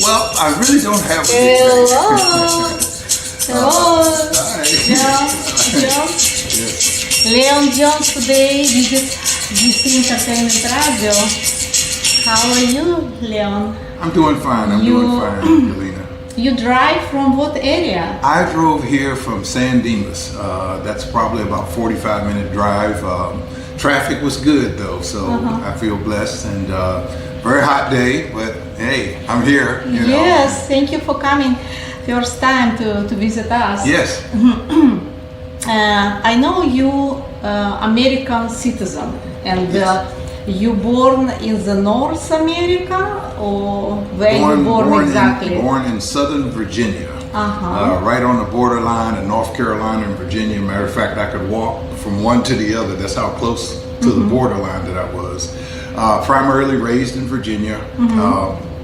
Well, I really don't have a Hello. Hello. Hi. John. Yes. Leon John today visit GC Entertainment Radio. How are you, Leon? I'm doing fine. I'm doing fine, Galina. You drive from what area? I drove here from San Dimas. That's probably about 45-minute drive. Traffic was good though, so I feel blessed, and very hot day, but hey, I'm here. You know. Yes, thank you for coming first time to visit us. Yes. I know you American citizen, and you born in the North America, or where you born exactly? Born in Southern Virginia, right on the borderline of North Carolina and Virginia. Matter of fact, I could walk from one to the other. That's how close to the borderline that I was. Primarily raised in Virginia,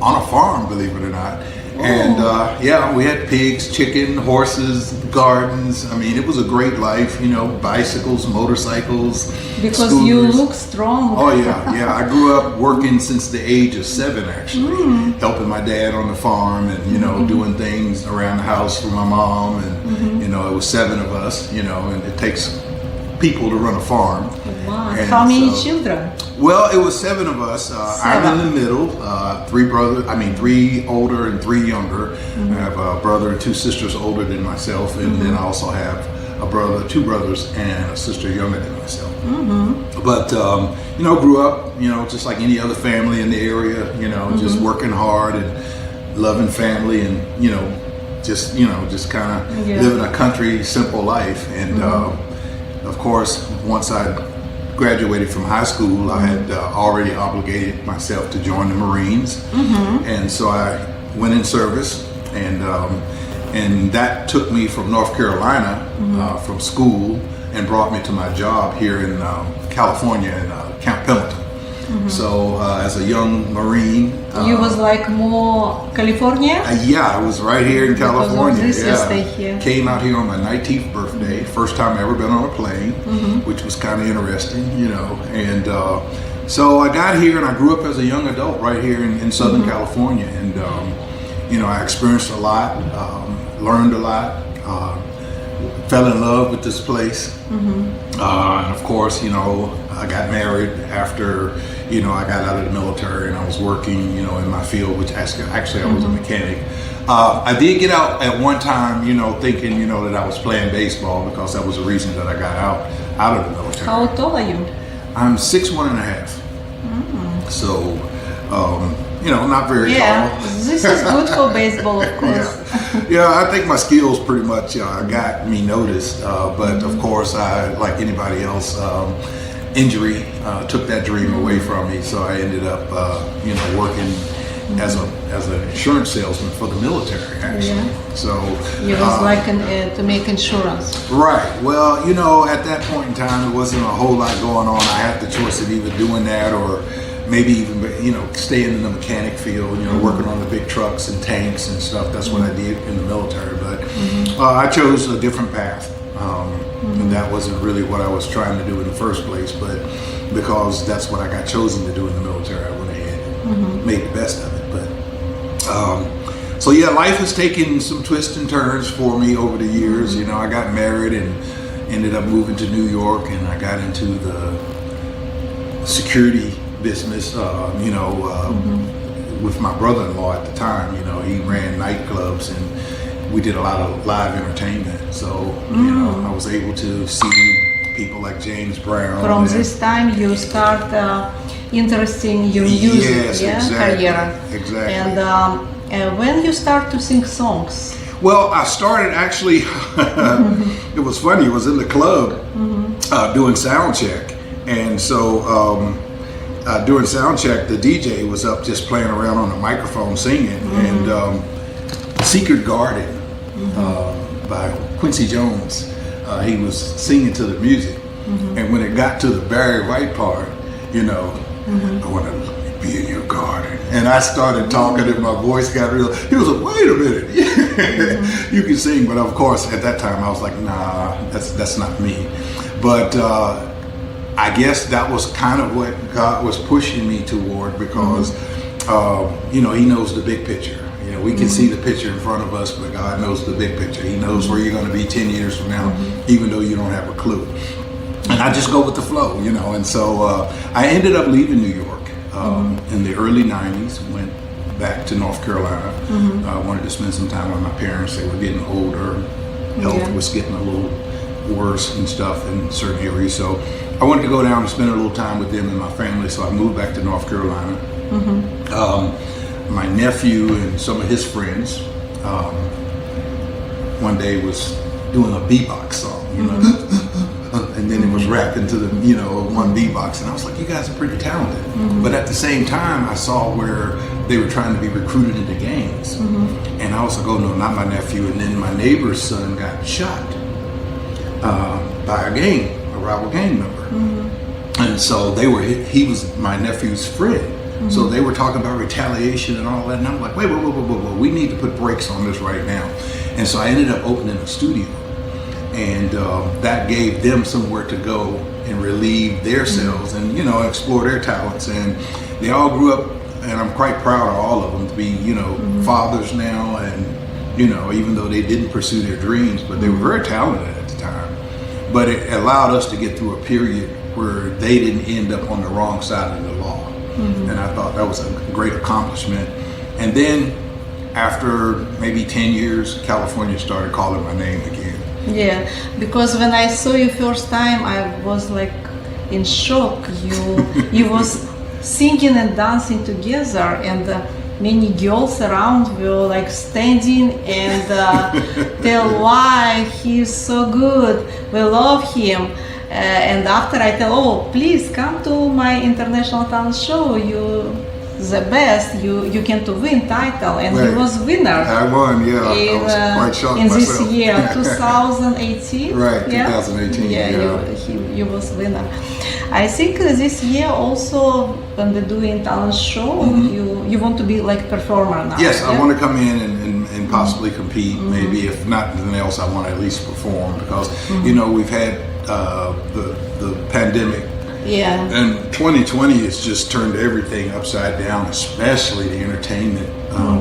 on a farm, believe it or not. And yeah, we had pigs, chicken, horses, gardens. I mean, it was a great life, you know, bicycles, motorcycles, because scooters. you look strong. Oh yeah. I grew up working since the age of 7, actually, helping my dad on the farm, and you know, doing things around the house for my mom, and you know, it was 7 of us, you know, and it takes people to run a farm. Wow. How many children? Well, it was 7 of us. I'm in the middle. 3 older and 3 younger. I have a brother and 2 sisters older than myself, and then I also have a brother, 2 brothers, and a sister younger than myself. But you know, grew up, you know, just like any other family in the area. You know, just working hard and loving family, and you know, just kind of living a country simple life. And of course, once I graduated from high school, I had already obligated myself to join the Marines, and so I went in service, and that took me from North Carolina from school and brought me to my job here in California in Camp Pendleton. So as a young Marine, you was like more California? Yeah, I was right here in California. Because of this, you stay here. Came out here on my 19th birthday, first time I ever been on a plane, which was kind of interesting, you know. And so I got here, and I grew up as a young adult right here in Southern California, and you know, I experienced a lot, learned a lot, fell in love with this place, and of course, you know, I got married after, you know, I got out of the military, and I was working, you know, in my field, which actually I was a mechanic. I did get out at one time, you know, thinking, you know, that I was playing baseball, because that was the reason that I got out of the military. How tall are you? I'm 6'1.5". So, you know, not very tall. This is good for baseball, of course. Yeah, I think my skills pretty much got me noticed, but of course, I, like anybody else, injury took that dream away from me. So I ended up, you know, working as an insurance salesman for the military, actually. So you was like to make insurance. Right. Well, you know, at that point in time, there wasn't a whole lot going on. I had the choice of either doing that or maybe even, you know, staying in the mechanic field, you know, working on the big trucks and tanks and stuff. That's what I did in the military. But I chose a different path. And that wasn't really what I was trying to do in the first place. But because that's what I got chosen to do in the military, I went ahead and made the best of it. But so yeah, life has taken some twists and turns for me over the years. You know, I got married and ended up moving to New York, and I got into the security business, you know, with my brother-in-law at the time. You know, he ran nightclubs, and we did a lot of live entertainment. So, you know, I was able to see people like James Brown. From this time, you start interesting your music career. Exactly. And when you start to sing songs? Well, I started actually, it was funny, it was in the club doing sound check. And so during sound check, the DJ was up just playing around on the microphone singing, and Secret Garden by Quincy Jones, he was singing to the music. And when it got to the Barry White part, you know, I want to be in your garden. And I started talking and my voice got real. He was like, wait a minute, you can sing. But of course, at that time, I was like, nah, that's not me. But I guess that was kind of what God was pushing me toward because, you know, he knows the big picture. You know, we can see the picture in front of us, but God knows the big picture. He knows where you're going to be 10 years from now, even though you don't have a clue. And I just go with the flow, you know. And so I ended up leaving New York in the early 90s, went back to North Carolina. I wanted to spend some time with my parents. They were getting older. Health was getting a little worse and stuff in certain areas. So I wanted to go down and spend a little time with them and my family. So I moved back to North Carolina. My nephew and some of his friends one day was doing a beatbox song, you know, and then it was rapped into the, you know, one beatbox, and I was like, you guys are pretty talented. But at the same time, I saw where they were trying to be recruited into gangs, and I was like, oh no, not my nephew. And then my neighbor's son got shot by a rival gang member, and so he was my nephew's friend. So they were talking about retaliation and all that, and I'm like, wait, we need to put brakes on this right now. And so I ended up opening a studio, and that gave them somewhere to go and relieve themselves and, you know, explore their talents. And they all grew up, and I'm quite proud of all of them to be, you know, fathers now, and, you know, even though they didn't pursue their dreams, but they were very talented at the time. But it allowed us to get through a period where they didn't end up on the wrong side of the law. And I thought that was a great accomplishment. And then after maybe 10 years, California started calling my name again. Yeah, because when I saw you first time, I was like in shock. You was singing and dancing together, and many girls around were like standing and tell why he's so good, we love him. And after I tell, oh, please come to my international talent show, you the best, you can to win title, and he was winner. I won, yeah. I was quite shocked in myself. this year, 2018. Right, 2018. Yeah, you was winner. I think this year also, when we're doing talent show, you want to be like performer now. Yes, I want to come in and possibly compete. Maybe if not anything else, I want to at least perform because you know we've had the pandemic. Yeah. And 2020 has just turned everything upside down, especially the entertainment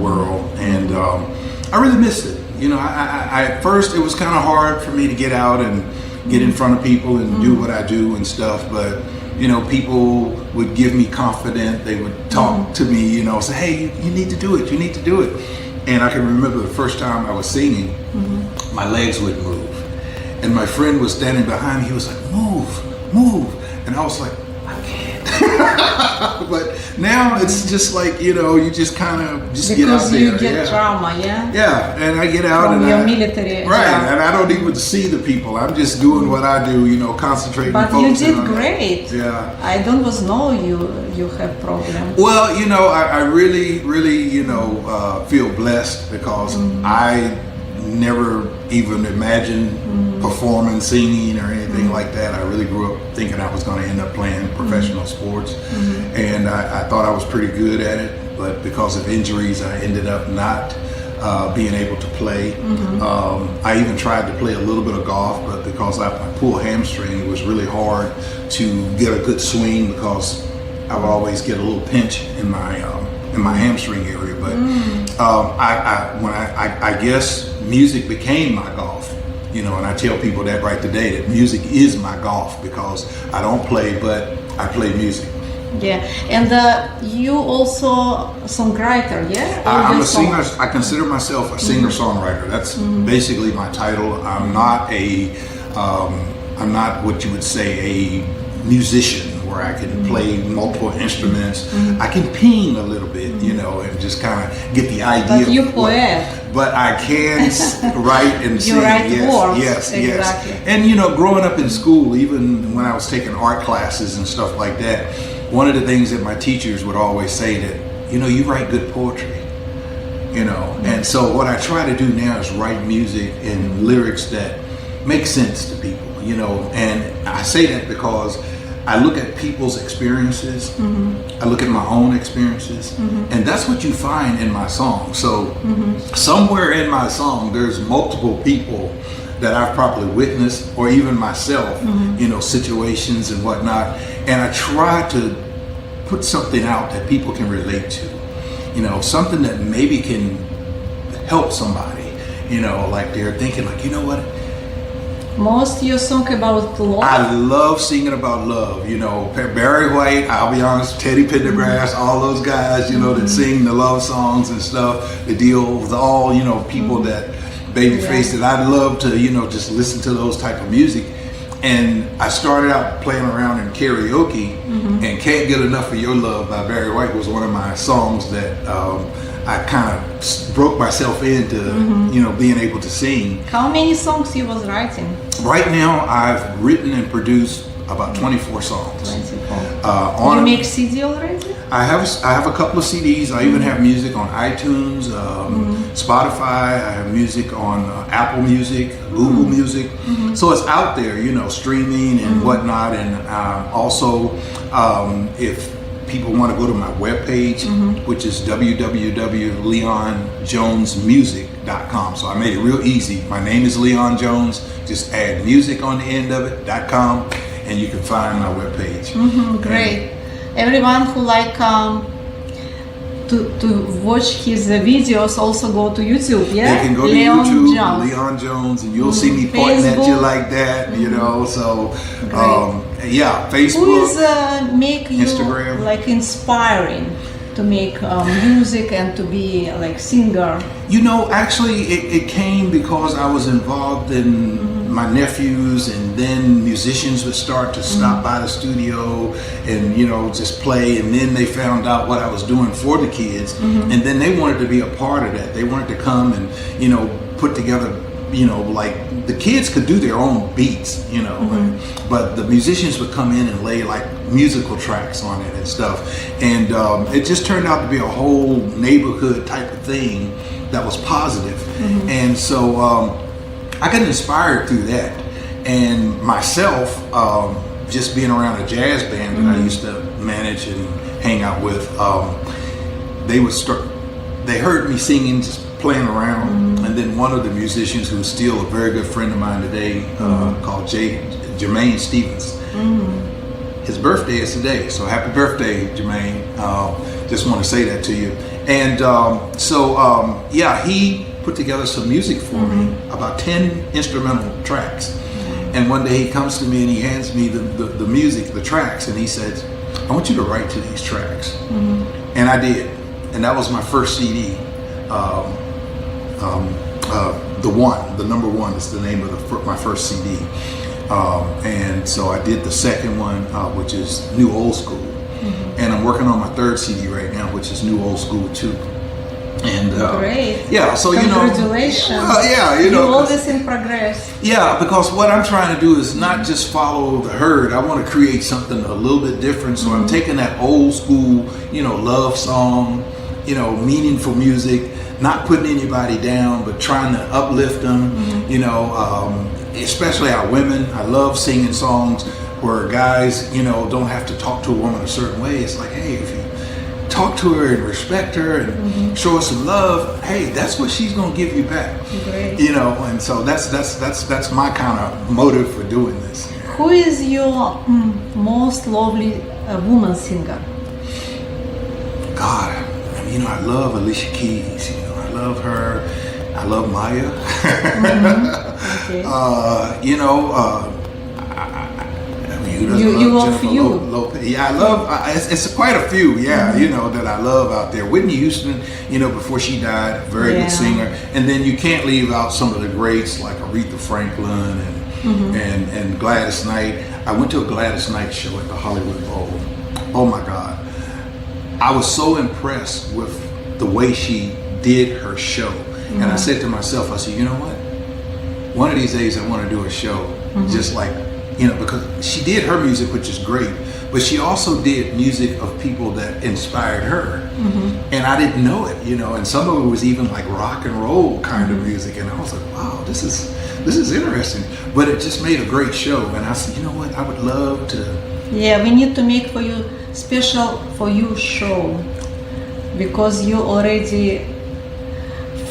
world. And I really missed it. You know, I at first it was kind of hard for me to get out and get in front of people and do what I do and stuff. But, you know, people would give me confidence. They would talk to me, you know, say, hey, you need to do it. You need to do it. And I can remember the first time I was singing, my legs wouldn't move. And my friend was standing behind me. He was like, move. And I was like, I can't. But now it's just like, you know, you just kind of just get out there. Because you get trauma, yeah? Yeah, and I get out from and your military. Right, Yeah. and I don't even see the people. I'm just doing what I do, you know, concentrating. But you focusing did on great. that. Yeah. I don't was know you have problem. Well, you know, I really, you know, feel blessed because I never even imagined performing, singing, or anything like that. I really grew up thinking I was going to end up playing professional sports, and I thought I was pretty good at it. But because of injuries, I ended up not being able to play. I even tried to play a little bit of golf, but because I pulled hamstring, it was really hard to get a good swing because I would always get a little pinch in my hamstring area. But I guess music became my golf. You know, and I tell people that right today, that music is my golf because I don't play, but I play music. Yeah, and you also songwriter, yeah? I'm a singer. I consider myself a singer-songwriter. That's basically my title. I'm not what you would say a musician where I can play multiple instruments. I can ping a little bit, you know, and just kind of get the idea. But you poet. But I can write and sing. You write words. Yes. Exactly. And you know, growing up in school, even when I was taking art classes and stuff like that, one of the things that my teachers would always say that, you know, you write good poetry. You know, and so what I try to do now is write music and lyrics that make sense to people. You know, and I say that because I look at people's experiences. I look at my own experiences, and that's what you find in my song. So somewhere in my song, there's multiple people that I've probably witnessed, or even myself, you know, situations and whatnot. And I try to put something out that people can relate to, you know, something that maybe can help somebody, you know, like they're thinking like, you know what? Most your song about love? I love singing about love, you know, Barry White, I'll be honest, Teddy Pendergrass, all those guys, you know, that sing the love songs and stuff, the deal with all, you know, people that babyface that I'd love to, you know, just listen to those type of music. And I started out playing around in karaoke, and Can't Get Enough of Your Love by Barry White was one of my songs that I kind of broke myself into, you know, being able to sing. How many songs you was writing? Right now, I've written and produced about 24 songs. 24. You make CD already? I have a couple of CDs. I even have music on iTunes, Spotify. I have music on Apple Music, Google Music. So it's out there, you know, streaming and whatnot. And also, if people want to go to my webpage, which is www.leonjonesmusic.com. So I made it real easy. My name is Leon Jones. Just add music on the end of it, .com, and you can find my webpage. Great. Everyone who like to watch his videos also go to YouTube, yeah? They can go to YouTube, Leon Jones, and you'll see me pointing at you like that, you know. So, yeah, Facebook, who is make you Instagram, like inspiring to make music and to be like singer? You know, actually, it came because I was involved in my nephews, and then musicians would start to stop by the studio and, you know, just play. And then they found out what I was doing for the kids, and then they wanted to be a part of that. They wanted to come and, you know, put together, you know, like the kids could do their own beats, you know, but the musicians would come in and lay like musical tracks on it and stuff. And it just turned out to be a whole neighborhood type of thing that was positive. And so I got inspired through that. And myself, just being around a jazz band that I used to manage and hang out with, they heard me singing, just playing around, and then one of the musicians who's still a very good friend of mine today, called Jermaine Stevens. His birthday is today, so happy birthday, Jermaine. Just want to say that to you. And yeah, he put together some music for me, about 10 instrumental tracks. And one day he comes to me and he hands me the music, the tracks, and he says, I want you to write to these tracks. And I did. And that was my first CD. The number one is the name of my first CD. And so I did the second one, which is New Old School. And I'm working on my third CD right now, which is New Old School 2. And great. Yeah, so congratulations. Yeah, you know, you're always in progress. Yeah, because what I'm trying to do is not just follow the herd. I want to create something a little bit different. So I'm taking that old school, you know, love song, you know, meaningful music, not putting anybody down, but trying to uplift them. You know, especially our women. I love singing songs where guys, you know, don't have to talk to a woman a certain way. It's like, hey, if you talk to her and respect her and show her some love, hey, that's what she's gonna give you back. Great. You know, and so that's my kind of motive for doing this. Who is your most lovely woman singer? God, you know, I love Alicia Keys. You know, I love her. I love Maya. Okay. You know, you love few. Yeah, I love. It's quite a few. Yeah, you know, that I love out there. Whitney Houston, you know, before she died, very good singer. And then you can't leave out some of the greats like Aretha Franklin and Gladys Knight. I went to a Gladys Knight show at the Hollywood Bowl. Oh my God, I was so impressed with the way she did her show. And I said to myself, I said, you know what? One of these days I want to do a show just like, you know, because she did her music, which is great, but she also did music of people that inspired her. And I didn't know it, you know, and some of it was even like rock and roll kind of music. And I was like, wow, this is interesting. But it just made a great show. And I said, you know what? I would love to Yeah, we need to make for you special for you show, because you already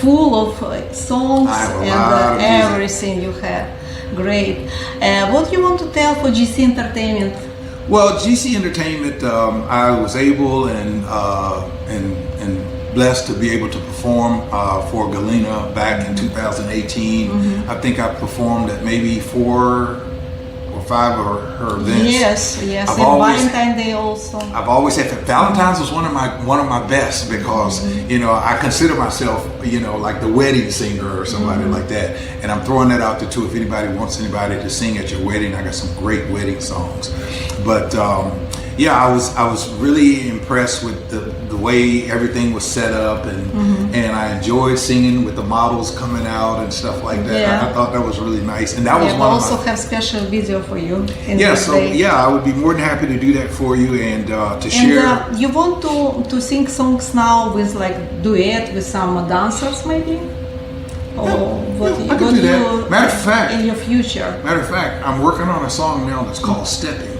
full of songs I have a and lot of music. everything you have. Great. What you want to tell for GC Entertainment? Well, GC Entertainment, I was able and blessed to be able to perform for Galina back in 2018. I think I performed at maybe 4 or 5 of her events. Yes. I've And always- Valentine Day also. I've always had Valentine's was one of my best because I consider myself like the wedding singer or somebody like that, and I'm throwing that out there too. If anybody wants anybody to sing at your wedding, I got some great wedding songs. But I was really impressed with the way everything was set up, and I enjoyed singing with the models coming out and stuff like that. Yeah. I thought that was really nice, and that was We one also of my. have special video for you. In Yeah, this so day. I would be more than happy to do that for you and to And share. you want to sing songs now with like duet with some dancers maybe? Or I could do that. Matter of fact- in your future? Matter of fact, I'm working on a song now that's called Stepping.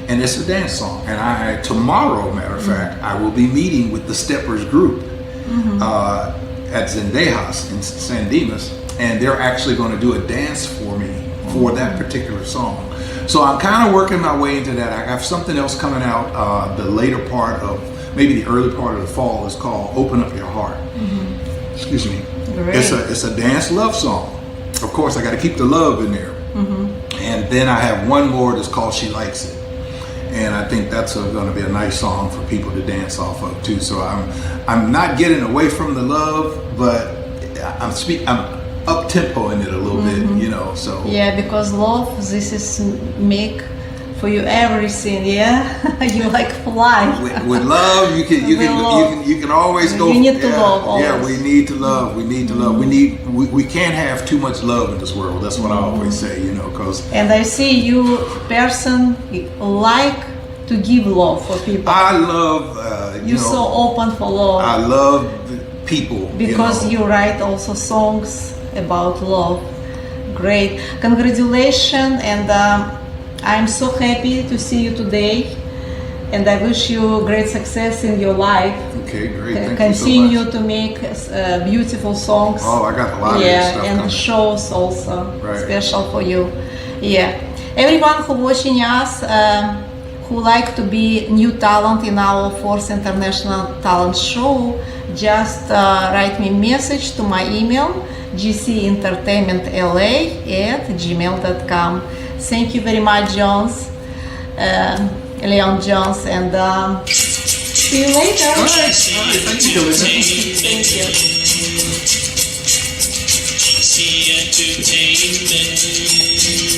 And it's a dance song. And tomorrow, matter of fact, I will be meeting with the Steppers group at Zendejas in San Dimas. And they're actually going to do a dance for me for that particular song. So I'm kind of working my way into that. I have something else coming out the later part of, maybe the early part of the fall. It's called Open Up Your Heart. Excuse me. Great. It's a dance love song. Of course, I got to keep the love in there. And then I have one more that's called She Likes It. And I think that's going to be a nice song for people to dance off of too. So I'm not getting away from the love, but I'm up tempo in it a little bit, so. Yeah, because love, this is make for you everything, yeah? You like fly. With love, you can always go. You need to love always. Yeah, we need to love. We need to love. We can't have too much love in this world. That's what I always say, because. And I see you person like to give love for people. I love, You're so open for love. I love the people. Because you write also songs about love. Great. Congratulations, and I'm so happy to see you today. And I wish you great success in your life. Okay, great. Thank Continue you so much. to make beautiful songs. Oh, I got a lot of this stuff and coming. shows also Right. special for you. Yeah, everyone who watching us, who like to be new talent in our 4th International Talent Show, just write me message to my email gcentertainmentla@gmail.com. Thank you very much, Jones. Leon Jones, and see you later. All right. Thank you, Galina. Thank you. GC Entertainment.